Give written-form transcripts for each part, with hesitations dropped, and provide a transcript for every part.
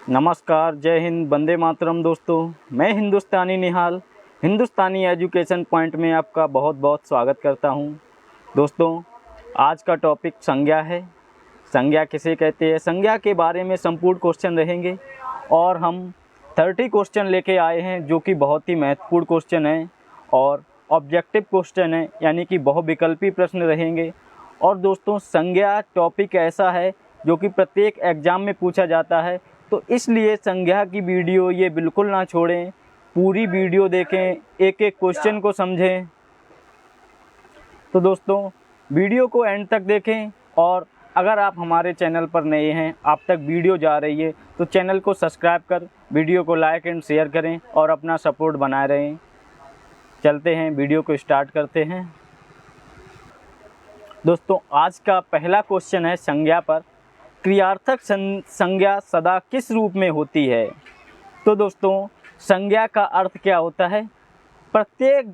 नमस्कार, जय हिंद, वंदे मातरम। दोस्तों, मैं हिंदुस्तानी निहाल हिंदुस्तानी एजुकेशन पॉइंट में आपका बहुत बहुत स्वागत करता हूं। दोस्तों, आज का टॉपिक संज्ञा है। संज्ञा किसे कहते हैं, संज्ञा के बारे में संपूर्ण क्वेश्चन रहेंगे और हम 30 क्वेश्चन लेके आए हैं जो कि बहुत ही महत्वपूर्ण क्वेश्चन हैं और ऑब्जेक्टिव क्वेश्चन है, यानी कि बहुविकल्पी प्रश्न रहेंगे। और दोस्तों, संज्ञा टॉपिक ऐसा है जो कि प्रत्येक एग्ज़ाम में पूछा जाता है, तो इसलिए संज्ञा की वीडियो ये बिल्कुल ना छोड़ें, पूरी वीडियो देखें, एक एक क्वेश्चन को समझें। तो दोस्तों, वीडियो को एंड तक देखें और अगर आप हमारे चैनल पर नए हैं, आप तक वीडियो जा रही है, तो चैनल को सब्सक्राइब कर वीडियो को लाइक एंड शेयर करें और अपना सपोर्ट बनाए रहें। चलते हैं, वीडियो को स्टार्ट करते हैं। दोस्तों, आज का पहला क्वेश्चन है संज्ञा पर। क्रियार्थक संज्ञा सदा किस रूप में होती है? तो दोस्तों, संज्ञा का अर्थ क्या होता है? प्रत्येक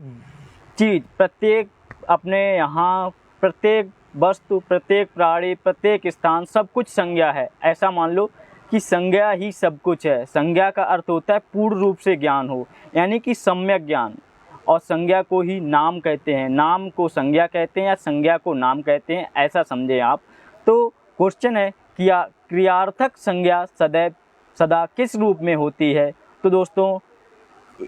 चीज़, प्रत्येक अपने यहाँ, प्रत्येक वस्तु, प्रत्येक प्राणी, प्रत्येक स्थान, सब कुछ संज्ञा है। ऐसा मान लो कि संज्ञा ही सब कुछ है। संज्ञा का अर्थ होता है पूर्ण रूप से ज्ञान हो, यानी कि सम्यक ज्ञान। और संज्ञा को ही नाम कहते हैं, नाम को संज्ञा कहते हैं या संज्ञा को नाम कहते हैं, ऐसा समझें आप। तो क्वेश्चन है कि क्रियार्थक संज्ञा सदा किस रूप में होती है? तो दोस्तों,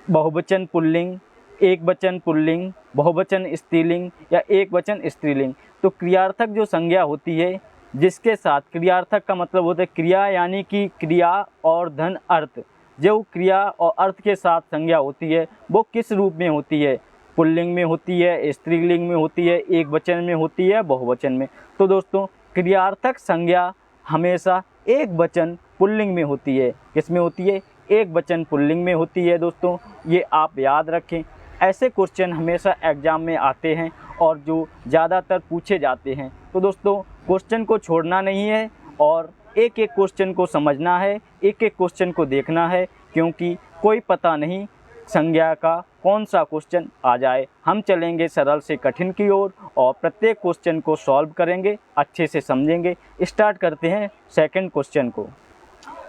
बहुवचन पुल्लिंग, एकवचन पुल्लिंग, बहुवचन स्त्रीलिंग या एकवचन स्त्रीलिंग। तो क्रियार्थक जो संज्ञा होती है, जिसके साथ, क्रियार्थक का मतलब होता है क्रिया, यानी कि क्रिया और धन अर्थ। जो क्रिया और अर्थ के साथ संज्ञा होती है वो किस रूप में होती है? पुल्लिंग में होती है, स्त्रीलिंग में होती है, एकवचन में होती है, बहुवचन में। तो दोस्तों, क्रियार्थक संज्ञा हमेशा एक वचन पुल्लिंग में होती है। किस में होती है? एक वचन पुल्लिंग में होती है। दोस्तों, ये आप याद रखें। ऐसे क्वेश्चन हमेशा एग्जाम में आते हैं और जो ज़्यादातर पूछे जाते हैं। तो दोस्तों, क्वेश्चन को छोड़ना नहीं है और एक एक क्वेश्चन को समझना है, एक एक क्वेश्चन को देखना है, क्योंकि कोई पता नहीं संज्ञा का कौन सा क्वेश्चन आ जाए। हम चलेंगे सरल से कठिन की ओर और प्रत्येक क्वेश्चन को सॉल्व करेंगे, अच्छे से समझेंगे। स्टार्ट करते हैं सेकंड क्वेश्चन को।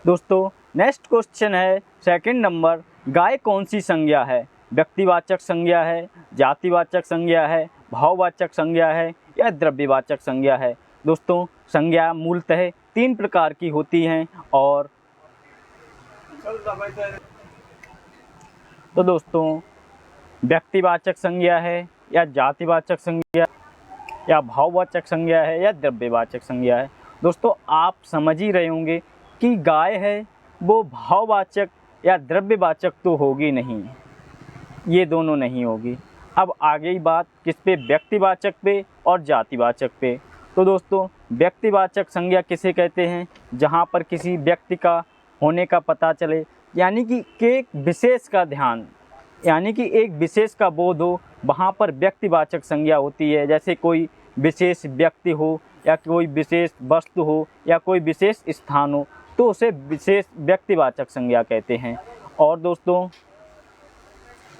दोस्तों, नेक्स्ट क्वेश्चन है सेकंड नंबर। गाय कौन सी संज्ञा है? व्यक्तिवाचक संज्ञा है, जातिवाचक संज्ञा है, भाववाचक संज्ञा है या द्रव्यवाचक संज्ञा है? दोस्तों, संज्ञा मूलतः 3 प्रकार की होती हैं। और तो दोस्तों, व्यक्तिवाचक संज्ञा है या जातिवाचक संज्ञा या भाववाचक संज्ञा है या द्रव्यवाचक संज्ञा है? दोस्तों, आप समझ ही रहे होंगे कि गाय है वो भाववाचक या द्रव्यवाचक तो होगी नहीं, ये दोनों नहीं होगी। अब आगे ही बात किस पे? व्यक्तिवाचक पे और जातिवाचक पे। तो दोस्तों, व्यक्तिवाचक संज्ञा किसे कहते हैं? जहाँ पर किसी व्यक्ति का होने का पता चले, यानी कि एक विशेष का ध्यान, यानी कि एक विशेष का बोध हो, वहाँ पर व्यक्तिवाचक संज्ञा होती है। जैसे कोई विशेष व्यक्ति हो या कोई विशेष वस्तु हो या कोई विशेष स्थान हो, तो उसे विशेष व्यक्तिवाचक संज्ञा कहते हैं। और दोस्तों,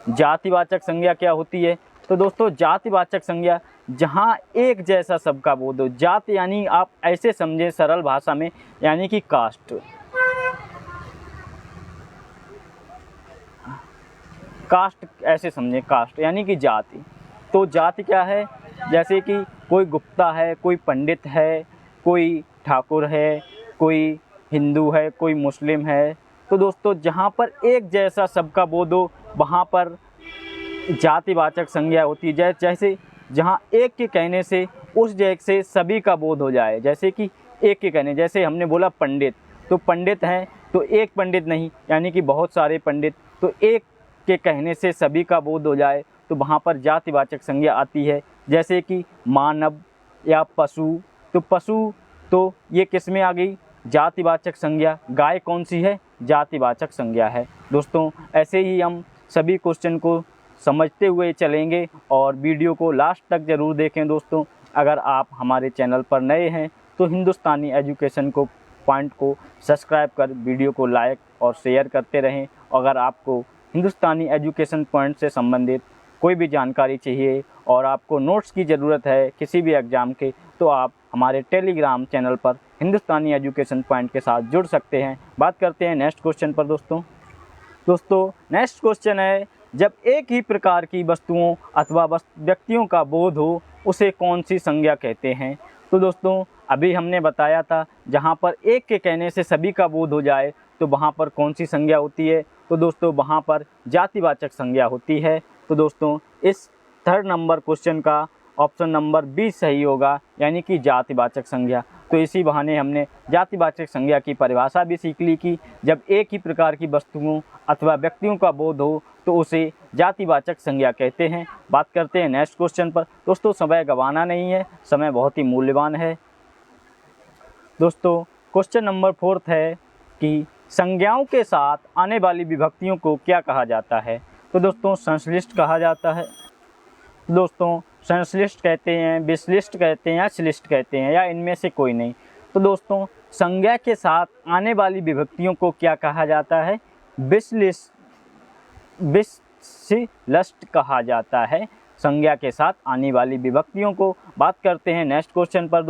जातिवाचक संज्ञा क्या होती है? तो दोस्तों, जातिवाचक संज्ञा जहाँ एक जैसा सबका बोध हो। जात यानी आप ऐसे समझें सरल भाषा में, यानी कि कास्ट। कास्ट ऐसे समझें, कास्ट यानी कि जाति। तो जाति क्या है? जैसे कि कोई गुप्ता है, कोई पंडित है, कोई ठाकुर है, कोई हिंदू है, कोई मुस्लिम है। तो दोस्तों, जहाँ पर एक जैसा सबका बोध हो, वहाँ पर जातिवाचक संज्ञा होती है। जैसे जहाँ एक के कहने से उस जैसे सभी का बोध हो जाए। जैसे कि एक के कहने, जैसे हमने बोला पंडित, तो पंडित हैं तो एक पंडित नहीं, यानी कि बहुत सारे पंडित। तो एक के कहने से सभी का बोध हो जाए, तो वहाँ पर जातिवाचक संज्ञा आती है। जैसे कि मानव या पशु, तो पशु, तो ये किस में आ गई? जातिवाचक संज्ञा। गाय कौन सी है? जातिवाचक संज्ञा है। दोस्तों, ऐसे ही हम सभी क्वेश्चन को समझते हुए चलेंगे और वीडियो को लास्ट तक ज़रूर देखें। दोस्तों, अगर आप हमारे चैनल पर नए हैं तो हिंदुस्तानी एजुकेशन को पॉइंट को सब्सक्राइब कर वीडियो को लाइक और शेयर करते रहें। अगर आपको हिंदुस्तानी एजुकेशन पॉइंट से संबंधित कोई भी जानकारी चाहिए और आपको नोट्स की ज़रूरत है किसी भी एग्ज़ाम के, तो आप हमारे टेलीग्राम चैनल पर हिंदुस्तानी एजुकेशन पॉइंट के साथ जुड़ सकते हैं। बात करते हैं नेक्स्ट क्वेश्चन पर दोस्तों नेक्स्ट क्वेश्चन है, जब एक ही प्रकार की वस्तुओं अथवा व्यक्तियों का बोध हो उसे कौन सी संज्ञा कहते हैं। तो दोस्तों अभी हमने बताया था, जहाँ पर एक के कहने से सभी का बोध हो जाए तो वहाँ पर कौन सी संज्ञा होती है। तो दोस्तों वहाँ पर जातिवाचक संज्ञा होती है। तो दोस्तों इस थर्ड नंबर क्वेश्चन का ऑप्शन नंबर बी सही होगा, यानी कि जातिवाचक संज्ञा। तो इसी बहाने हमने जातिवाचक संज्ञा की परिभाषा भी सीख ली कि जब एक ही प्रकार की वस्तुओं अथवा व्यक्तियों का बोध हो तो उसे जातिवाचक संज्ञा कहते हैं। बात करते हैं नेक्स्ट क्वेश्चन पर। दोस्तों समय गंवाना नहीं है, समय बहुत ही मूल्यवान है। दोस्तों क्वेश्चन नंबर 4 है कि संज्ञाओं के साथ आने वाली विभक्तियों को क्या कहा जाता है। तो दोस्तों संश्लिष्ट कहा जाता है। दोस्तों संश्लिष्ट कहते हैं, विश्लिष्ट कहते हैं या श्लिष्ट कहते हैं, या इनमें से कोई नहीं। तो दोस्तों संज्ञा के साथ आने वाली विभक्तियों को क्या कहा जाता है, विश्लिष्ट कहा जाता है, संज्ञा के साथ आने वाली विभक्तियों को। बात करते हैं नेक्स्ट क्वेश्चन पर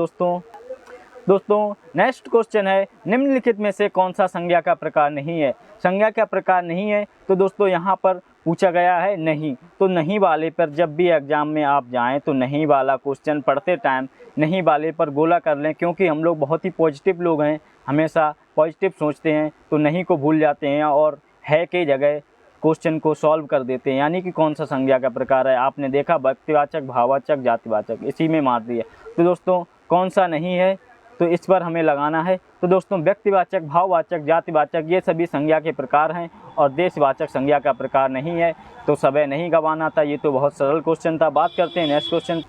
दोस्तों नेक्स्ट क्वेश्चन है, निम्नलिखित में से कौन सा संज्ञा का प्रकार नहीं है। संज्ञा का प्रकार नहीं है तो दोस्तों यहाँ पर पूछा गया है नहीं। तो नहीं वाले पर जब भी एग्ज़ाम में आप जाएं तो नहीं वाला क्वेश्चन पढ़ते टाइम नहीं वाले पर गोला कर लें, क्योंकि हम लोग बहुत ही पॉजिटिव लोग हैं, हमेशा पॉजिटिव सोचते हैं, तो नहीं को भूल जाते हैं और है के जगह क्वेश्चन को सॉल्व कर देते हैं। यानी कि कौन सा संज्ञा का प्रकार है, आपने देखा व्यक्तिवाचक, भाववाचक, जातिवाचक, इसी में मार दिया। तो दोस्तों कौन सा नहीं है, तो इस पर हमें लगाना है। तो दोस्तों व्यक्तिवाचक, भाववाचक, जातिवाचक ये सभी संज्ञा के प्रकार हैं और देशवाचक संज्ञा का प्रकार नहीं है। तो समय नहीं गंवाना था, ये तो बहुत सरल क्वेश्चन था। बात करते हैं नेक्स्ट क्वेश्चन।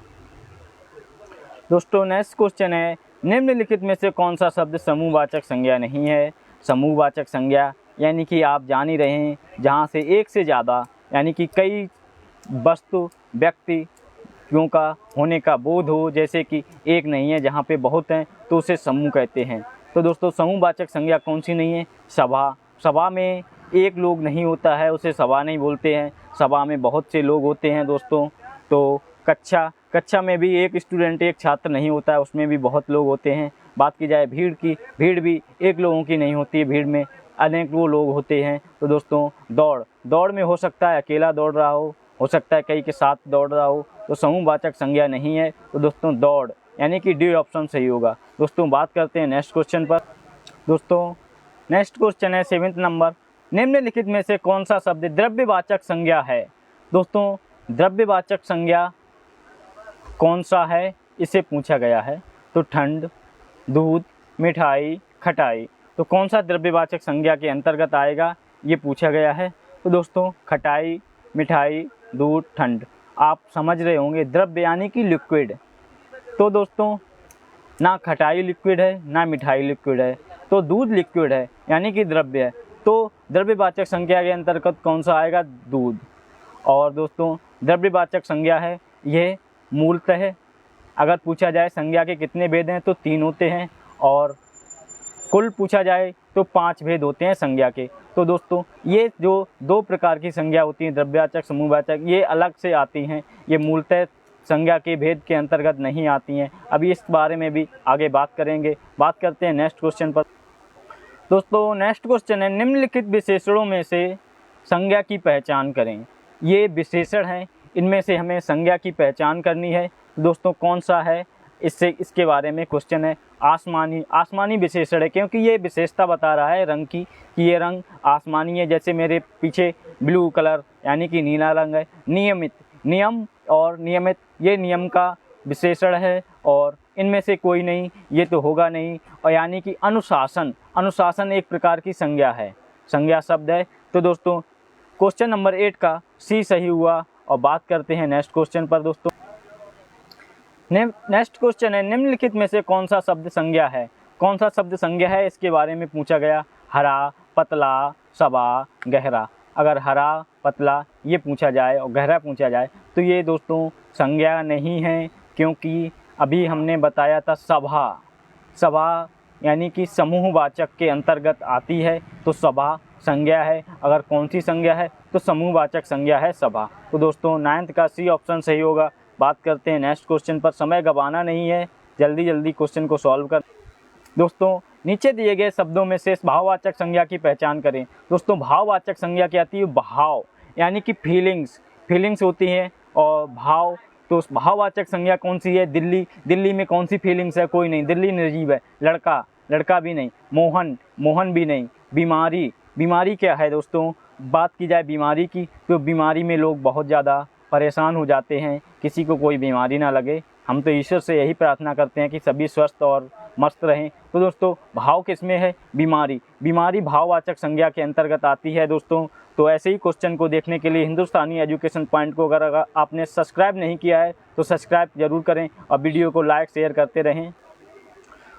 दोस्तों नेक्स्ट क्वेश्चन है, निम्नलिखित में से कौन सा शब्द समूहवाचक संज्ञा नहीं है। समूहवाचक संज्ञा यानी कि आप जान ही रहे हैं, जहाँ से एक से ज़्यादा यानी कि कई वस्तु, व्यक्ति क्यों का होने का बोध हो, जैसे कि एक नहीं है, जहाँ पे बहुत हैं तो उसे समूह कहते हैं। तो दोस्तों समूहवाचक संज्ञा कौन सी नहीं है, सभा में एक लोग नहीं होता है उसे सभा नहीं बोलते हैं, सभा में बहुत से लोग होते हैं दोस्तों। तो कक्षा में भी एक स्टूडेंट, एक छात्र नहीं होता है, उसमें भी बहुत लोग होते हैं। बात की जाए भीड़ की, भीड़ भी एक लोगों की नहीं होती है, भीड़ में अनेकों लोग होते हैं। तो दोस्तों दौड़ में हो सकता है अकेला दौड़ रहा हो सकता है कई के साथ दौड़ रहा हो, तो समूहवाचक संज्ञा नहीं है। तो दोस्तों दौड़ यानी कि डी ऑप्शन सही होगा। दोस्तों बात करते हैं नेक्स्ट क्वेश्चन पर। दोस्तों नेक्स्ट क्वेश्चन है 7th नंबर, निम्नलिखित में से कौन सा शब्द द्रव्यवाचक संज्ञा है। दोस्तों द्रव्यवाचक संज्ञा कौन सा है, इसे पूछा गया है। तो ठंड, दूध, मिठाई, खटाई, तो कौन सा द्रव्यवाचक संज्ञा के अंतर्गत आएगा, ये पूछा गया है। तो दोस्तों खटाई, मिठाई, दूध, ठंड, आप समझ रहे होंगे द्रव्य यानी कि लिक्विड। तो दोस्तों ना खटाई लिक्विड है ना मिठाई लिक्विड है, तो दूध लिक्विड है यानी कि द्रव्य है। तो द्रव्यवाचक संज्ञा के अंतर्गत कौन सा आएगा, दूध। और दोस्तों द्रव्यवाचक संज्ञा है ये मूलतः, अगर पूछा जाए संज्ञा के कितने भेद हैं तो 3 होते हैं, और कुल पूछा जाए तो 5 भेद होते हैं संज्ञा के। तो दोस्तों ये जो 2 प्रकार की संज्ञा होती हैं, द्रव्यवाचक, समूहवाचक, ये अलग से आती हैं, ये मूलतः संज्ञा के भेद के अंतर्गत नहीं आती हैं। अभी इस बारे में भी आगे बात करेंगे। बात करते हैं नेक्स्ट क्वेश्चन पर। दोस्तों नेक्स्ट क्वेश्चन है, निम्नलिखित विशेषणों में से संज्ञा की पहचान करें। ये विशेषण हैं, इनमें से हमें संज्ञा की पहचान करनी है। दोस्तों कौन सा है, इसके बारे में क्वेश्चन है। आसमानी विशेषण है, क्योंकि ये विशेषता बता रहा है रंग की कि ये रंग आसमानी है। जैसे मेरे पीछे ब्लू कलर यानी कि नीला रंग है। नियम और नियमित ये नियम का विशेषण है, और इनमें से कोई नहीं, ये तो होगा नहीं। और यानी कि अनुशासन एक प्रकार की संज्ञा है, संज्ञा शब्द है। तो दोस्तों क्वेश्चन नंबर 8 का सी सही हुआ। और बात करते हैं नेक्स्ट क्वेश्चन पर। दोस्तों नेक्स्ट क्वेश्चन है, निम्नलिखित में से कौन सा शब्द संज्ञा है। कौन सा शब्द संज्ञा है, इसके बारे में पूछा गया। हरा, पतला, सबा, गहरा। अगर हरा, पतला ये पूछा जाए और गहरा पूछा जाए तो ये दोस्तों संज्ञा नहीं है, क्योंकि अभी हमने बताया था सभा यानी कि समूहवाचक के अंतर्गत आती है, तो सभा संज्ञा है। अगर कौन सी संज्ञा है, तो समूहवाचक संज्ञा है सभा। तो दोस्तों 9th का सी ऑप्शन सही होगा। बात करते हैं नेक्स्ट क्वेश्चन पर। समय गंवाना नहीं है, जल्दी क्वेश्चन को सॉल्व कर। दोस्तों नीचे दिए गए शब्दों में से भाववाचक संज्ञा की पहचान करें। दोस्तों भाववाचक संज्ञा क्या आती है? भाव यानी कि फीलिंग्स होती हैं और भाव। तो उस भाववाचक संज्ञा कौन सी है? दिल्ली में कौन सी फीलिंग्स है? कोई नहीं, दिल्ली निर्जीव है। लड़का भी नहीं, मोहन भी नहीं। बीमारी क्या है दोस्तों? बात की जाए बीमारी की तो बीमारी में लोग बहुत ज़्यादा परेशान हो जाते हैं। किसी को कोई बीमारी ना लगे। हम तो ईश्वर से यही प्रार्थना करते हैं कि सभी स्वस्थ और मस्त रहें। तो दोस्तों भाव किस में है? बीमारी भाववाचक संज्ञा के अंतर्गत आती है दोस्तों। तो ऐसे ही क्वेश्चन को देखने के लिए हिंदुस्तानी एजुकेशन पॉइंट को अगर आपने सब्सक्राइब नहीं किया है तो सब्सक्राइब जरूर करें और वीडियो को लाइक शेयर करते रहें।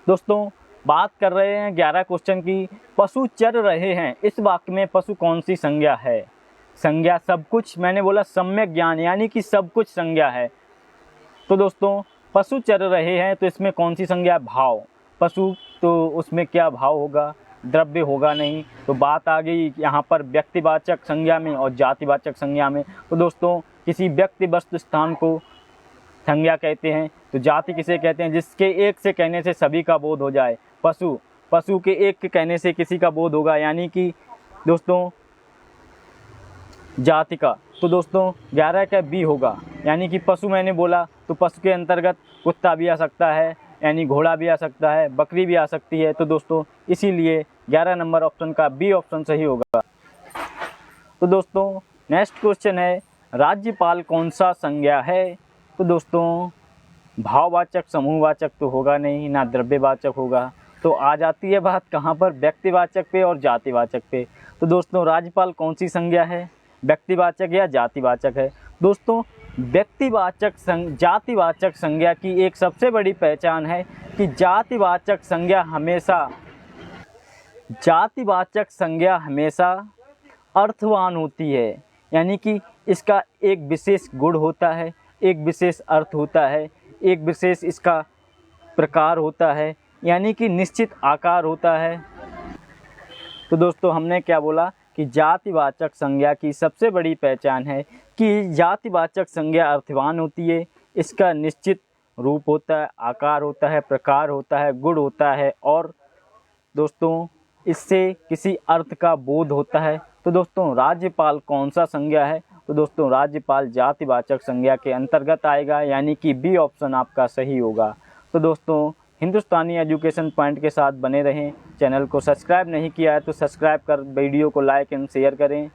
दोस्तों बात कर रहे हैं 11 क्वेश्चन की। पशु चर रहे हैं, इस वाक्य में पशु कौन सी संज्ञा है? संज्ञा सब कुछ, मैंने बोला सम्यक ज्ञान यानी कि सब कुछ संज्ञा है। तो दोस्तों पशु चर रहे हैं तो इसमें कौन सी संज्ञा? भाव। पशु तो उसमें क्या भाव होगा? द्रव्य होगा नहीं। तो बात आ गई यहाँ पर व्यक्तिवाचक संज्ञा में और जातिवाचक संज्ञा में। तो दोस्तों किसी व्यक्ति वस्तु स्थान को संज्ञा कहते हैं। तो जाति किसे कहते हैं? जिसके एक से कहने से सभी का बोध हो जाए। पशु के एक के कहने से किसी का बोध होगा यानी कि दोस्तों जाति का। तो दोस्तों 11 का बी होगा यानी कि पशु मैंने बोला तो पशु के अंतर्गत कुत्ता भी आ सकता है यानी घोड़ा भी आ सकता है, बकरी भी आ सकती है। तो दोस्तों इसीलिए 11 नंबर ऑप्शन का बी ऑप्शन सही होगा। तो दोस्तों नेक्स्ट क्वेश्चन है राज्यपाल कौन सा संज्ञा है? तो दोस्तों भाववाचक समूहवाचक तो होगा नहीं, ना द्रव्यवाचक होगा। तो आ जाती है बात कहाँ पर? व्यक्तिवाचक पे और जातिवाचक पे। तो दोस्तों राज्यपाल कौन सी संज्ञा है? व्यक्तिवाचक या जातिवाचक है? दोस्तों जातिवाचक संज्ञा की एक सबसे बड़ी पहचान है कि जातिवाचक संज्ञा हमेशा अर्थवान होती है यानी कि इसका एक विशेष गुण होता है, एक विशेष अर्थ होता है, एक विशेष इसका प्रकार होता है यानी कि निश्चित आकार होता है। तो दोस्तों हमने क्या बोला कि जातिवाचक संज्ञा की सबसे बड़ी पहचान है कि जातिवाचक संज्ञा अर्थवान होती है, इसका निश्चित रूप होता है, आकार होता है, प्रकार होता है, गुण होता है और दोस्तों इससे किसी अर्थ का बोध होता है। तो दोस्तों राज्यपाल कौन सा संज्ञा है? तो दोस्तों राज्यपाल जातिवाचक संज्ञा के अंतर्गत आएगा यानी कि बी ऑप्शन आपका सही होगा। तो दोस्तों हिंदुस्तानी एजुकेशन पॉइंट के साथ बने रहें। चैनल को सब्सक्राइब नहीं किया है तो सब्सक्राइब कर वीडियो को लाइक एंड शेयर करें।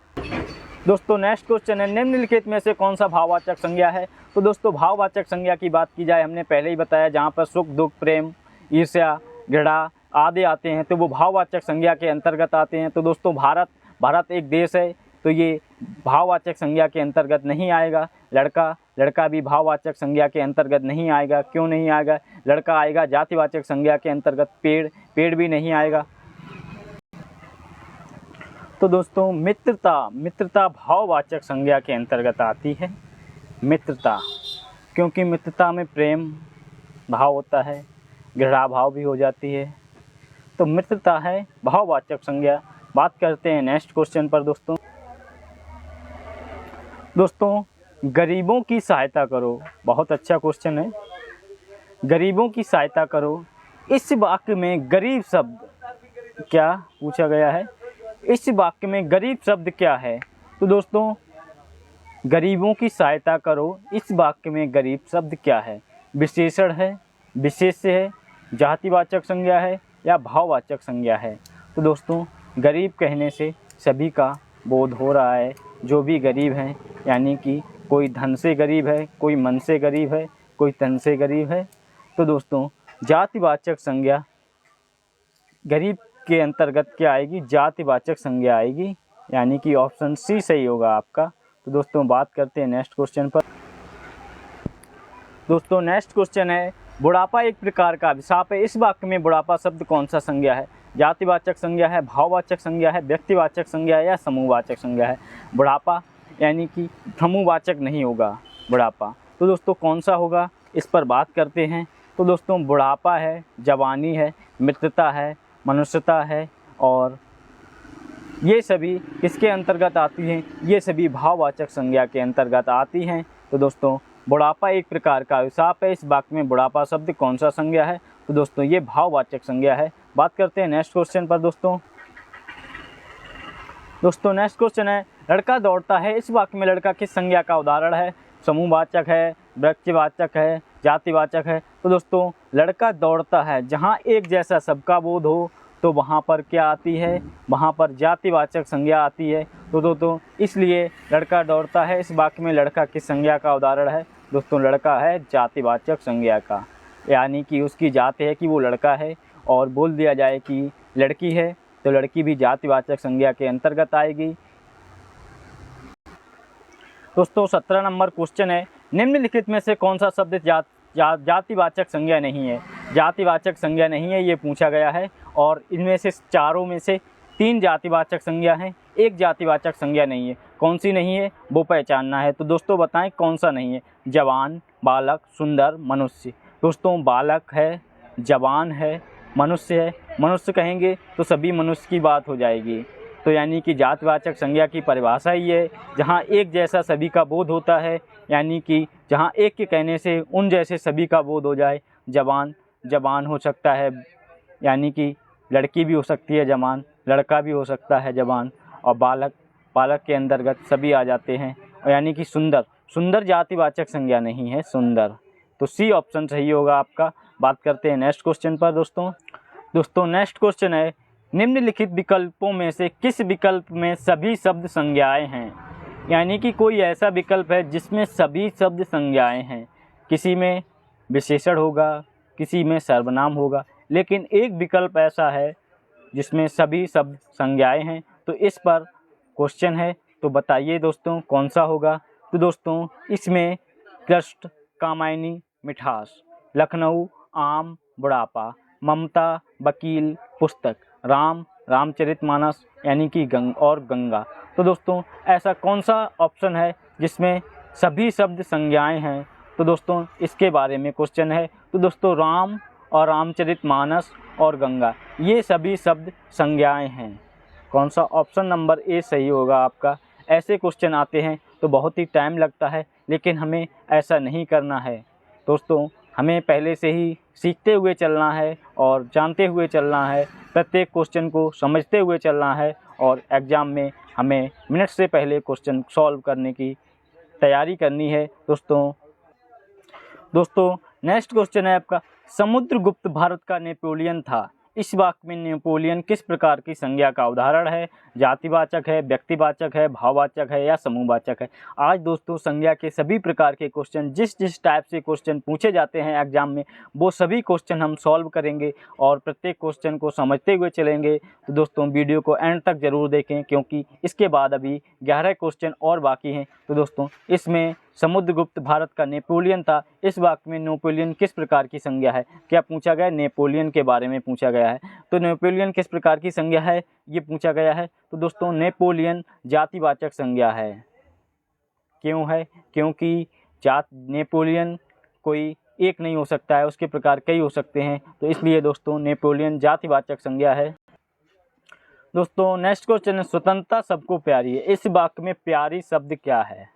दोस्तों नेक्स्ट क्वेश्चन है निम्नलिखित में से कौन सा भाववाचक संज्ञा है? तो दोस्तों भाववाचक संज्ञा की बात की जाए, हमने पहले ही बताया जहाँ पर सुख दुख प्रेम ईर्ष्या घृणा आदि आते हैं तो वो भाववाचक संज्ञा के अंतर्गत आते हैं। तो दोस्तों भारत एक देश है तो ये भाववाचक संज्ञा के अंतर्गत नहीं आएगा। लड़का भी भाववाचक संज्ञा के अंतर्गत नहीं आएगा। क्यों नहीं आएगा? लड़का आएगा जातिवाचक संज्ञा के अंतर्गत। पेड़ भी नहीं आएगा। तो दोस्तों मित्रता भाववाचक संज्ञा के अंतर्गत आती है। मित्रता क्योंकि मित्रता में प्रेम भाव होता है, घृणा भाव भी हो जाती है। तो मित्रता है भाववाचक संज्ञा। बात करते हैं नेक्स्ट क्वेश्चन पर। दोस्तों गरीबों की सहायता करो, बहुत अच्छा क्वेश्चन है। गरीबों की सहायता करो, इस वाक्य में गरीब शब्द क्या पूछा गया है? इस वाक्य में गरीब शब्द क्या है? तो दोस्तों गरीबों की सहायता करो, इस वाक्य में गरीब शब्द क्या है? विशेषण है, विशेष्य है, जातिवाचक संज्ञा है या भाववाचक संज्ञा है? तो दोस्तों गरीब कहने से सभी का बोध हो रहा है। जो भी गरीब हैं यानी कि कोई धन से गरीब है, कोई मन से गरीब है, कोई तन से गरीब है। तो दोस्तों जातिवाचक संज्ञा गरीब के अंतर्गत क्या आएगी? जातिवाचक संज्ञा आएगी यानी कि ऑप्शन सी सही होगा आपका। तो दोस्तों बात करते हैं नेक्स्ट क्वेश्चन पर। दोस्तों नेक्स्ट क्वेश्चन है बुढ़ापा एक प्रकार का अभिशाप है, इस वाक्य में बुढ़ापा शब्द कौन सा संज्ञा है? जातिवाचक संज्ञा है, भाववाचक संज्ञा है, व्यक्तिवाचक संज्ञा है या समूहवाचक संज्ञा है? बुढ़ापा यानी कि समूहवाचक नहीं होगा बुढ़ापा। तो दोस्तों कौन सा होगा, इस पर बात करते हैं। तो दोस्तों बुढ़ापा है, जवानी है, मित्रता है, मनुष्यता है और ये सभी किसके अंतर्गत आती हैं? ये सभी भाववाचक संज्ञा के अंतर्गत आती हैं। तो दोस्तों बुढ़ापा एक प्रकार का अभिशाप है, इस वाक्य में बुढ़ापा शब्द कौन सा संज्ञा है? तो तो दोस्तों ये भाववाचक संज्ञा है। बात करते हैं नेक्स्ट क्वेश्चन पर दोस्तों। नेक्स्ट क्वेश्चन है, लड़का दौड़ता है, इस वाक्य में लड़का किस संज्ञा का उदाहरण है? समूहवाचक है, व्यक्तिवाचक है, जातिवाचक है? तो दोस्तों लड़का दौड़ता है, जहाँ एक जैसा सबका बोध हो तो वहाँ पर क्या आती है? वहाँ पर जातिवाचक संज्ञा आती है। तो दोस्तों इसलिए लड़का दौड़ता है, इस वाक्य में लड़का किस संज्ञा का उदाहरण है? दोस्तों लड़का है जातिवाचक संज्ञा का, यानी कि उसकी जाति है कि वो लड़का है, और बोल दिया जाए कि लड़की है तो लड़की भी जातिवाचक संज्ञा के अंतर्गत आएगी। दोस्तों 17 नंबर क्वेश्चन है, निम्नलिखित में से कौन सा शब्द जातिवाचक संज्ञा नहीं है? जातिवाचक संज्ञा नहीं है ये पूछा गया है, और इनमें से चारों में से 3 जातिवाचक संज्ञा हैं, एक जातिवाचक संज्ञा नहीं है। कौन सी नहीं है वो पहचानना है। तो दोस्तों बताएं कौन सा नहीं है? जवान, बालक, सुंदर, मनुष्य। दोस्तों बालक है, जवान है, मनुष्य है। मनुष्य कहेंगे तो सभी मनुष्य की बात हो जाएगी। तो यानी कि जातिवाचक संज्ञा की परिभाषा ही है जहाँ एक जैसा सभी का बोध होता है, यानी कि जहाँ एक के कहने से उन जैसे सभी का बोध हो जाए। जवान हो सकता है, यानी कि लड़की भी हो सकती है जवान, लड़का भी हो सकता है जवान, और बालक के अंतर्गत सभी आ जाते हैं। और यानी कि सुंदर जातिवाचक संज्ञा नहीं है, सुंदर। तो सी ऑप्शन सही होगा आपका। बात करते हैं नेक्स्ट क्वेश्चन पर दोस्तों नेक्स्ट क्वेश्चन है, निम्नलिखित विकल्पों में से किस विकल्प में सभी शब्द संज्ञाएं हैं? यानी कि कोई ऐसा विकल्प है जिसमें सभी शब्द संज्ञाएं हैं। किसी में विशेषण होगा, किसी में सर्वनाम होगा, लेकिन एक विकल्प ऐसा है जिसमें सभी शब्द संज्ञाएं हैं। तो इस पर क्वेश्चन है, तो बताइए दोस्तों कौन सा होगा? तो दोस्तों इसमें कृष्ण, कामायनी, मिठास, लखनऊ, आम, बुढ़ापा, ममता, वकील, पुस्तक, रामचरितमानस यानी कि गंगा। तो दोस्तों ऐसा कौन सा ऑप्शन है जिसमें सभी शब्द संज्ञाएं हैं? तो दोस्तों इसके बारे में क्वेश्चन है। तो दोस्तों राम और रामचरितमानस और गंगा ये सभी शब्द संज्ञाएं हैं। कौन सा? ऑप्शन नंबर ए सही होगा आपका। ऐसे क्वेश्चन आते हैं तो बहुत ही टाइम लगता है, लेकिन हमें ऐसा नहीं करना है दोस्तों। हमें पहले से ही सीखते हुए चलना है और जानते हुए चलना है, प्रत्येक क्वेश्चन को समझते हुए चलना है, और एग्ज़ाम में हमें मिनट से पहले क्वेश्चन सॉल्व करने की तैयारी करनी है दोस्तों नेक्स्ट क्वेश्चन है आपका, समुद्रगुप्त भारत का नेपोलियन था। इस वाक्य में नेपोलियन किस प्रकार की संज्ञा का उदाहरण है? जातिवाचक है, व्यक्तिवाचक है, भाववाचक है या समूहवाचक है? आज दोस्तों संज्ञा के सभी प्रकार के क्वेश्चन जिस टाइप से क्वेश्चन पूछे जाते हैं एग्जाम में, वो सभी क्वेश्चन हम सॉल्व करेंगे और प्रत्येक क्वेश्चन को समझते हुए चलेंगे। तो दोस्तों वीडियो को एंड तक ज़रूर देखें, क्योंकि इसके बाद अभी 11 क्वेश्चन और बाकी हैं। तो दोस्तों इसमें समुद्रगुप्त भारत का नेपोलियन था, इस वाक्य में नेपोलियन किस प्रकार की संज्ञा है? क्या पूछा गया? नेपोलियन के बारे में पूछा गया है। तो नेपोलियन किस प्रकार की संज्ञा है ये पूछा गया है। तो दोस्तों नेपोलियन जातिवाचक संज्ञा है। क्यों है? क्योंकि नेपोलियन कोई एक नहीं हो सकता है, उसके प्रकार कई हो सकते हैं, तो इसलिए दोस्तों नेपोलियन जातिवाचक संज्ञा है। दोस्तों नेक्स्ट क्वेश्चन है, स्वतंत्रता सबको प्यारी है। इस वाक्य में प्यारी शब्द क्या है?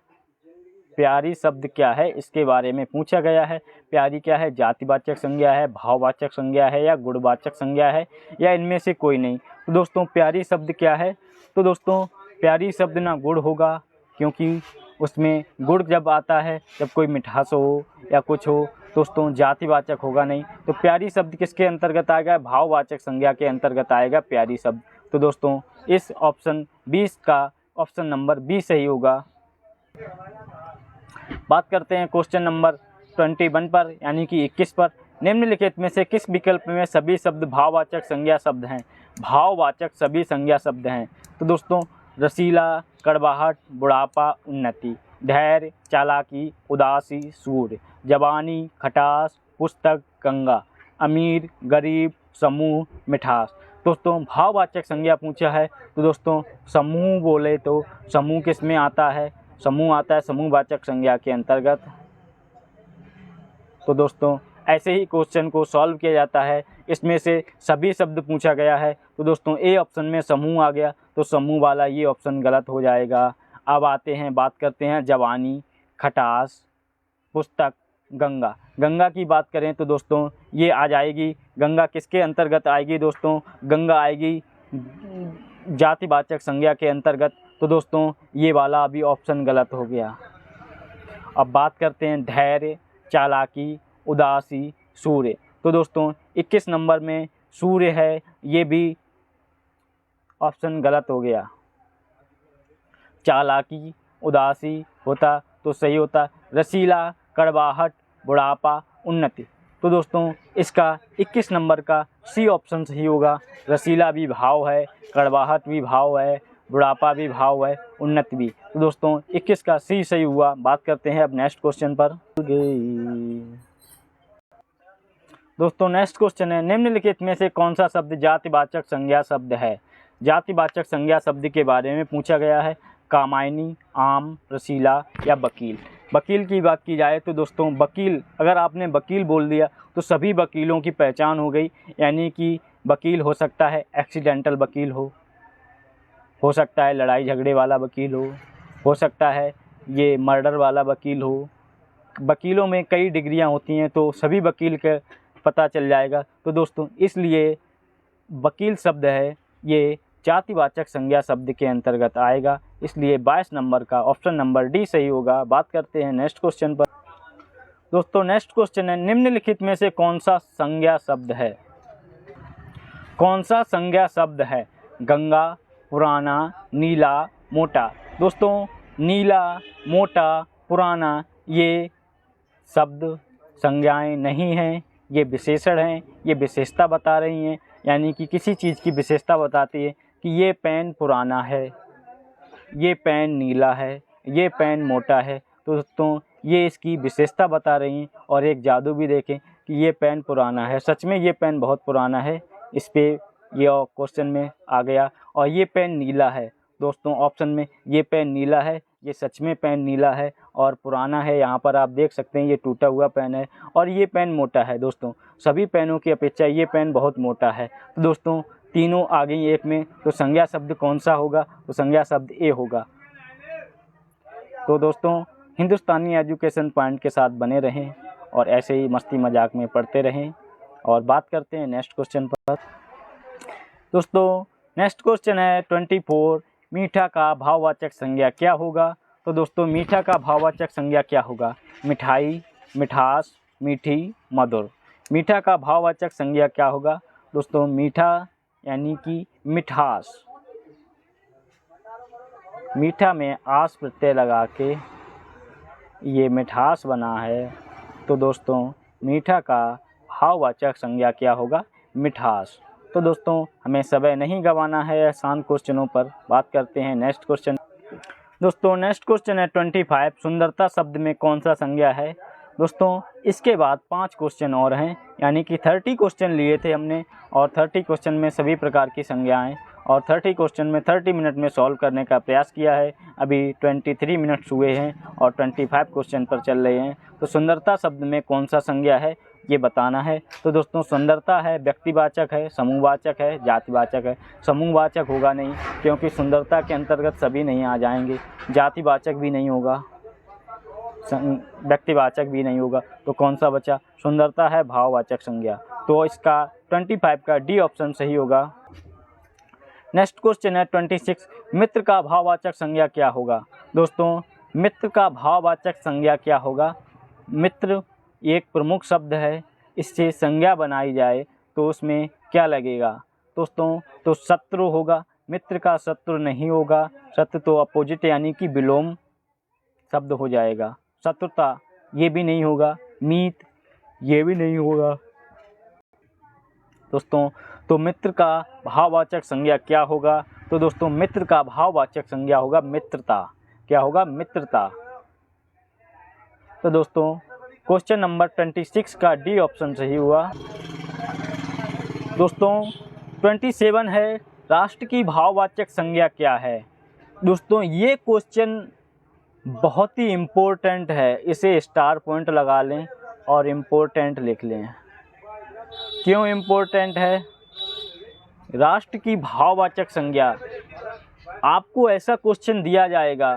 प्यारी शब्द क्या है इसके बारे में पूछा गया है। प्यारी क्या है? जातिवाचक संज्ञा है, भाववाचक संज्ञा है या गुणवाचक संज्ञा है, या इनमें से कोई नहीं? तो दोस्तों प्यारी शब्द क्या है? तो दोस्तों प्यारी शब्द ना गुण होगा, क्योंकि उसमें गुण जब आता है जब कोई मिठास हो या कुछ हो, दोस्तों जातिवाचक होगा नहीं। तो प्यारी शब्द किसके अंतर्गत आएगा? भाववाचक संज्ञा के अंतर्गत आएगा प्यारी शब्द। तो दोस्तों इस ऑप्शन 20 का ऑप्शन नंबर 20 सही होगा। बात करते हैं क्वेश्चन नंबर 21 पर, यानी कि 21 पर, निम्नलिखित में से किस विकल्प में सभी शब्द भाववाचक संज्ञा शब्द हैं? भाववाचक सभी संज्ञा शब्द हैं। तो दोस्तों रसीला, कड़वाहट, बुढ़ापा, उन्नति, धैर्य, चालाकी, उदासी, सूर्य, जवानी, खटास, पुस्तक, गंगा, अमीर, गरीब, समूह, मिठास। दोस्तों भाववाचक संज्ञा पूछा है, तो दोस्तों समूह बोले तो समूह किस में आता है? समूह आता है समूहवाचक संज्ञा के अंतर्गत। तो दोस्तों ऐसे ही क्वेश्चन को सॉल्व किया जाता है। इसमें से सभी शब्द पूछा गया है, तो दोस्तों ए ऑप्शन में समूह आ गया, तो समूह वाला ये ऑप्शन गलत हो जाएगा। अब बात करते हैं जवानी, खटास, पुस्तक, गंगा। गंगा की बात करें तो दोस्तों ये आ जाएगी, गंगा किसके अंतर्गत आएगी दोस्तों? गंगा आएगी जातिवाचक संज्ञा के अंतर्गत। तो दोस्तों ये वाला अभी ऑप्शन गलत हो गया। अब बात करते हैं धैर्य, चालाकी, उदासी, सूर्य। तो दोस्तों 21 नंबर में सूर्य है, ये भी ऑप्शन गलत हो गया। चालाकी, उदासी होता तो सही होता। रसीला, कड़वाहट, बुढ़ापा, उन्नति। तो दोस्तों इसका 21 नंबर का सी ऑप्शन सही होगा। रसीला भी भाव है, कड़वाहट भी भाव है, बुढ़ापा भी भाव है, उन्नति भी। तो दोस्तों 21 का सी सही हुआ। बात करते हैं अब नेक्स्ट क्वेश्चन पर। दोस्तों नेक्स्ट क्वेश्चन है, निम्नलिखित में से कौन सा शब्द जातिवाचक संज्ञा शब्द है? जातिवाचक संज्ञा शब्द के बारे में पूछा गया है। कामायनी, आम, रसीला या वकील। वकील की बात की जाए तो दोस्तों वकील, अगर आपने वकील बोल दिया तो सभी वकीलों की पहचान हो गई। यानी कि वकील हो सकता है एक्सीडेंटल वकील हो सकता है लड़ाई झगड़े वाला वकील हो सकता है ये मर्डर वाला वकील हो। वकीलों में कई डिग्रियां होती हैं तो सभी वकील का पता चल जाएगा। तो दोस्तों इसलिए वकील शब्द है ये जातिवाचक संज्ञा शब्द के अंतर्गत आएगा, इसलिए 22 नंबर का ऑप्शन नंबर डी सही होगा। बात करते हैं नेक्स्ट क्वेश्चन पर। दोस्तों नेक्स्ट क्वेश्चन है, निम्नलिखित में से कौन सा संज्ञा शब्द है? कौन सा संज्ञा शब्द है? गंगा, पुराना, नीला, मोटा। दोस्तों नीला, मोटा, पुराना ये शब्द संज्ञाएं नहीं हैं, ये विशेषण हैं। ये विशेषता बता रही हैं, यानी कि किसी चीज़ की विशेषता बताती है कि ये पेन पुराना है, ये पेन नीला है, ये पेन मोटा है। तो दोस्तों ये इसकी विशेषता बता रही हैं। और एक जादू भी देखें कि ये पेन पुराना है, सच में ये पेन बहुत पुराना है, इस पे ये क्वेश्चन में आ गया। और ये पेन नीला है दोस्तों, ऑप्शन में ये पेन नीला है, ये सच में पेन नीला है और पुराना है। यहाँ पर आप देख सकते हैं ये टूटा हुआ पेन है। और ये पेन मोटा है दोस्तों, सभी पेनों की अपेक्षा ये पेन बहुत मोटा है। तो दोस्तों तीनों आ गई एक में, तो संज्ञा शब्द कौन सा होगा? तो संज्ञा शब्द ए होगा। तो दोस्तों हिंदुस्तानी एजुकेशन पॉइंट के साथ बने रहें और ऐसे ही मस्ती मजाक में पढ़ते रहें। और बात करते हैं नेक्स्ट क्वेश्चन पर। दोस्तों नेक्स्ट क्वेश्चन है 24, मीठा का भाववाचक संज्ञा क्या होगा? तो दोस्तों मीठा का भाववाचक संज्ञा क्या होगा? मिठाई, मिठास, मीठी, मधुर। मीठा का भाववाचक संज्ञा क्या होगा? दोस्तों मीठा यानी कि मिठास, मीठा में आस प्रत्यय लगा के ये मिठास बना है। तो दोस्तों मीठा का भाववाचक संज्ञा क्या होगा? मिठास। तो दोस्तों हमें समय नहीं गंवाना है आसान क्वेश्चनों पर। बात करते हैं नेक्स्ट क्वेश्चन। दोस्तों नेक्स्ट क्वेश्चन है 25, सुंदरता शब्द में कौन सा संज्ञा है? दोस्तों इसके बाद 5 क्वेश्चन और हैं, यानी कि 30 क्वेश्चन लिए थे हमने और 30 क्वेश्चन में सभी प्रकार की संज्ञाएं और 30 क्वेश्चन में 30 मिनट में सॉल्व करने का प्रयास किया है। अभी 23 मिनट्स हुए हैं और 25 क्वेश्चन पर चल रहे हैं। तो सुंदरता शब्द में कौन सा संज्ञा है ये बताना है। तो दोस्तों सुंदरता है व्यक्तिवाचक है, समूहवाचक है, जातिवाचक है। समूहवाचक होगा नहीं, क्योंकि सुंदरता के अंतर्गत सभी नहीं आ जाएंगे। जातिवाचक भी नहीं होगा, व्यक्तिवाचक भी नहीं होगा। तो कौन सा बचा? सुंदरता है भाववाचक संज्ञा। तो इसका 25 का डी ऑप्शन सही होगा। नेक्स्ट क्वेश्चन है 26, मित्र का भाववाचक संज्ञा क्या होगा? दोस्तों मित्र का भाववाचक संज्ञा क्या होगा? मित्र एक प्रमुख शब्द है, इससे संज्ञा बनाई जाए तो उसमें क्या लगेगा दोस्तों? तो शत्रु होगा। मित्र का शत्रु नहीं होगा, शत्रु तो अपोजिट यानी कि विलोम शब्द हो जाएगा। शत्रुता ये भी नहीं होगा, मीत ये भी नहीं होगा दोस्तों। तो मित्र का भाववाचक संज्ञा क्या होगा? तो दोस्तों मित्र का भाववाचक संज्ञा होगा मित्रता। क्या होगा? मित्रता। तो दोस्तों क्वेश्चन नंबर 26 का डी ऑप्शन सही हुआ। दोस्तों 27 है, राष्ट्र की भाववाचक संज्ञा क्या है? दोस्तों ये क्वेश्चन बहुत ही इम्पोर्टेंट है, इसे स्टार पॉइंट लगा लें और इम्पोर्टेंट लिख लें। क्यों इम्पोर्टेंट है? राष्ट्र की भाववाचक संज्ञा, आपको ऐसा क्वेश्चन दिया जाएगा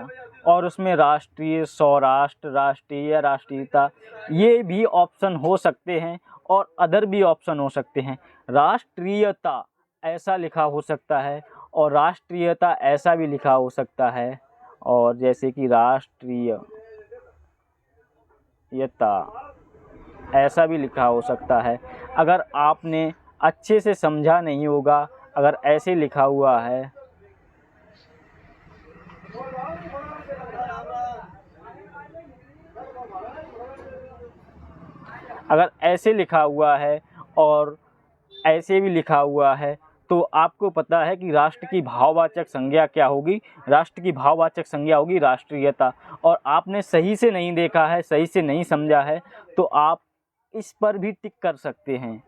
और उसमें राष्ट्रीय, सौराष्ट्र, राष्ट्रीय, राष्ट्रीयता, ये भी ऑप्शन हो सकते हैं और अदर भी ऑप्शन हो सकते हैं। राष्ट्रीयता ऐसा लिखा हो सकता है और राष्ट्रीयता ऐसा भी लिखा हो सकता है, और जैसे कि राष्ट्रीयता ऐसा भी लिखा हो सकता है। अगर आपने अच्छे से समझा नहीं होगा, अगर ऐसे लिखा हुआ है, अगर ऐसे लिखा हुआ है और ऐसे भी लिखा हुआ है, तो आपको पता है कि राष्ट्र की भाववाचक संज्ञा क्या होगी। राष्ट्र की भाववाचक संज्ञा होगी राष्ट्रीयता। और आपने सही से नहीं देखा है, सही से नहीं समझा है, तो आप इस पर भी टिक कर सकते हैं।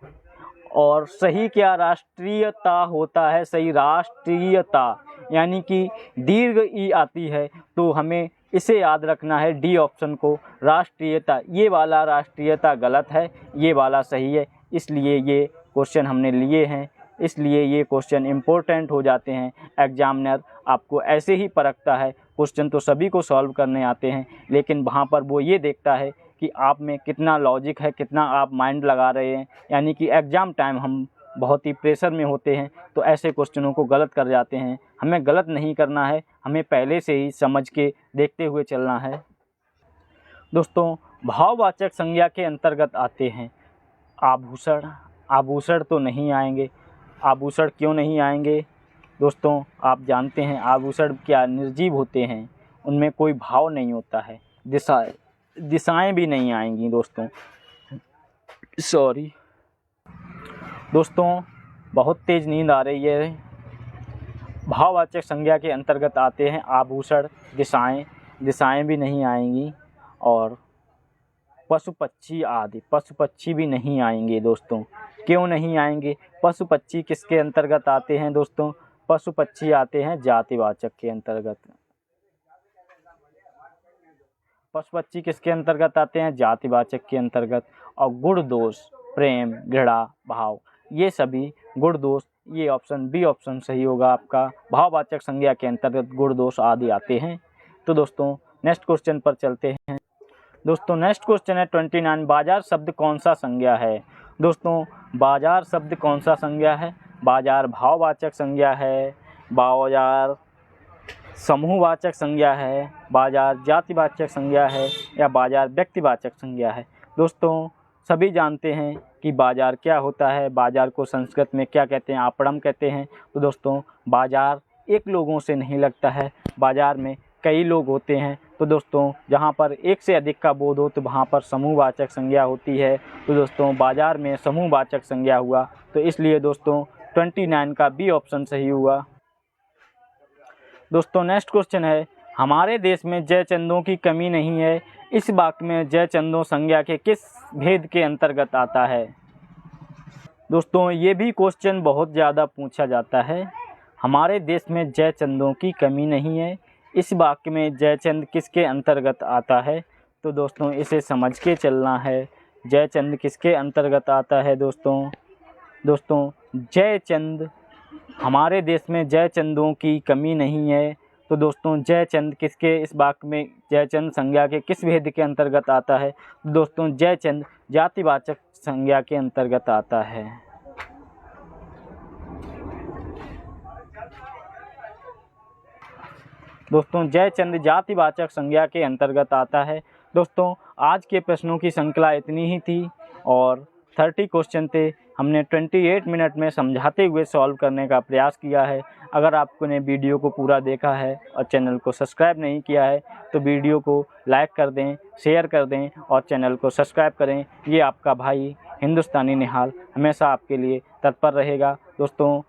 और सही क्या राष्ट्रीयता होता है, सही राष्ट्रीयता, यानी कि दीर्घ ई आती है, तो हमें इसे याद रखना है, डी ऑप्शन को, राष्ट्रीयता। ये वाला राष्ट्रीयता गलत है, ये वाला सही है, इसलिए ये क्वेश्चन हमने लिए हैं, इसलिए ये क्वेश्चन इम्पोर्टेंट हो जाते हैं। एग्जामिनर आपको ऐसे ही परखता है। क्वेश्चन तो सभी को सॉल्व करने आते हैं, लेकिन वहाँ पर वो ये देखता है कि आप में कितना लॉजिक है, कितना आप माइंड लगा रहे हैं। यानी कि एग्ज़ाम टाइम हम बहुत ही प्रेशर में होते हैं, तो ऐसे क्वेश्चनों को गलत कर जाते हैं। हमें गलत नहीं करना है, हमें पहले से ही समझ के देखते हुए चलना है। दोस्तों, भाववाचक संज्ञा के अंतर्गत आते हैं आभूषण। आभूषण तो नहीं आएंगे। आभूषण क्यों नहीं आएंगे दोस्तों? आप जानते हैं आभूषण क्या निर्जीव होते हैं, उनमें कोई भाव नहीं होता है। दिशाएं भी नहीं आएंगी दोस्तों, सॉरी दोस्तों, बहुत तेज़ नींद आ रही है। भाववाचक संज्ञा के अंतर्गत आते हैं आभूषण, दिशाएं भी नहीं आएंगी, और पशु पक्षी आदि। पशु पक्षी भी नहीं आएंगे दोस्तों। क्यों नहीं आएंगे? पशु पक्षी किसके अंतर्गत आते हैं दोस्तों? पशु पक्षी आते हैं जातिवाचक के अंतर्गत। पशु पक्षी किसके अंतर्गत आते हैं? जातिवाचक के अंतर्गत। और गुण दोष, प्रेम, घृणा, भाव, ये सभी गुण दोष, ये ऑप्शन बी ऑप्शन सही होगा आपका। भाववाचक संज्ञा के अंतर्गत गुण दोष आदि आते हैं। तो दोस्तों, नेक्स्ट क्वेश्चन पर चलते हैं। दोस्तों, नेक्स्ट क्वेश्चन है 29, बाजार शब्द कौन सा संज्ञा है? दोस्तों, बाजार शब्द कौन सा संज्ञा है? बाजार भाववाचक संज्ञा है, बाजार समूहवाचक संज्ञा है, बाजार जातिवाचक संज्ञा है, या बाजार व्यक्तिवाचक संज्ञा है? दोस्तों, सभी जानते हैं कि बाजार क्या होता है। बाजार को संस्कृत में क्या कहते हैं? आपड़म कहते हैं। तो दोस्तों, बाजार एक लोगों से नहीं लगता है, बाजार में कई लोग होते हैं। तो दोस्तों, जहाँ पर एक से अधिक का बोध हो, तो वहाँ पर समूहवाचक संज्ञा होती है। तो दोस्तों, बाजार में समूहवाचक संज्ञा हुआ, तो इसलिए दोस्तों 29 का बी ऑप्शन सही हुआ। दोस्तों, नेक्स्ट क्वेश्चन है, हमारे देश में जयचंदों की कमी नहीं है, इस वाक्य में जयचंदों संज्ञा के किस भेद के अंतर्गत आता है? दोस्तों, ये भी क्वेश्चन बहुत ज़्यादा पूछा जाता है। हमारे देश में जयचंदों की कमी नहीं है, इस वाक्य में जयचंद किसके अंतर्गत आता है? तो दोस्तों, इसे समझ के चलना है। जयचंद किसके अंतर्गत आता है दोस्तों? दोस्तों, जयचंद, हमारे देश में जयचंदों की कमी नहीं है। तो दोस्तों, जयचंद किसके, इस वाक्य में जयचंद संज्ञा के किस भेद के अंतर्गत आता है? दोस्तों, जयचंद जातिवाचक संज्ञा के अंतर्गत आता है। दोस्तों, जयचंद जातिवाचक संज्ञा के अंतर्गत आता है। दोस्तों, आज के प्रश्नों की श्रृंखला इतनी ही थी और 30 क्वेश्चन थे। हमने 28 मिनट में समझाते हुए सॉल्व करने का प्रयास किया है। अगर आपने वीडियो को पूरा देखा है और चैनल को सब्सक्राइब नहीं किया है, तो वीडियो को लाइक कर दें, शेयर कर दें और चैनल को सब्सक्राइब करें। ये आपका भाई हिंदुस्तानी निहाल हमेशा आपके लिए तत्पर रहेगा। दोस्तों,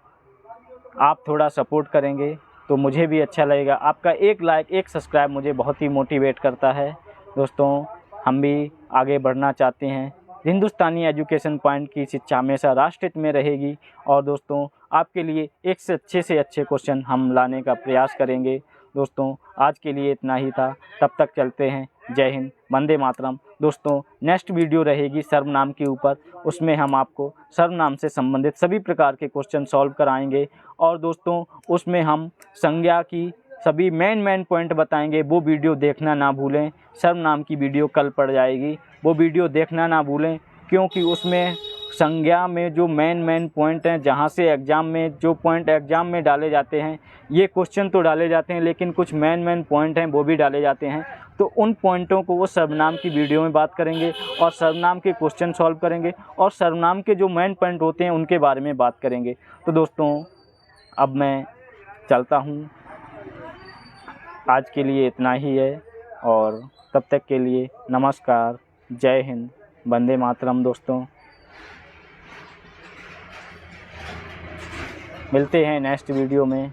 आप थोड़ा सपोर्ट करेंगे तो मुझे भी अच्छा लगेगा। आपका एक लाइक, एक सब्सक्राइब मुझे बहुत ही मोटिवेट करता है। दोस्तों, हम भी आगे बढ़ना चाहते हैं। हिंदुस्तानी एजुकेशन पॉइंट की शिक्षा हमेशा राष्ट्रहित में रहेगी और दोस्तों, आपके लिए एक से अच्छे क्वेश्चन हम लाने का प्रयास करेंगे। दोस्तों, आज के लिए इतना ही था, तब तक चलते हैं। जय हिंद, वंदे मातरम। दोस्तों, नेक्स्ट वीडियो रहेगी सर्वनाम के ऊपर, उसमें हम आपको सर्वनाम से संबंधित सभी प्रकार के क्वेश्चन सॉल्व कराएंगे और दोस्तों, उसमें हम संज्ञा की सभी मेन पॉइंट बताएंगे, वो वीडियो देखना ना भूलें। सर्वनाम की वीडियो कल पड़ जाएगी, वो वीडियो देखना ना भूलें, क्योंकि उसमें संज्ञा में जो मेन पॉइंट हैं, जहाँ से एग्ज़ाम में जो पॉइंट एग्ज़ाम में डाले जाते हैं, ये क्वेश्चन तो डाले जाते हैं लेकिन कुछ मेन पॉइंट हैं वो भी डाले जाते हैं। तो उन पॉइंटों को वो सर्वनाम की वीडियो में बात करेंगे और सर्वनाम के क्वेश्चन सॉल्व करेंगे और सर्वनाम के जो मेन पॉइंट होते हैं उनके बारे में बात करेंगे। तो दोस्तों अब मैं चलता हूँ, आज के लिए इतना ही है और तब तक के लिए नमस्कार, जय हिंद, वंदे मातरम। दोस्तों मिलते हैं नेक्स्ट वीडियो में।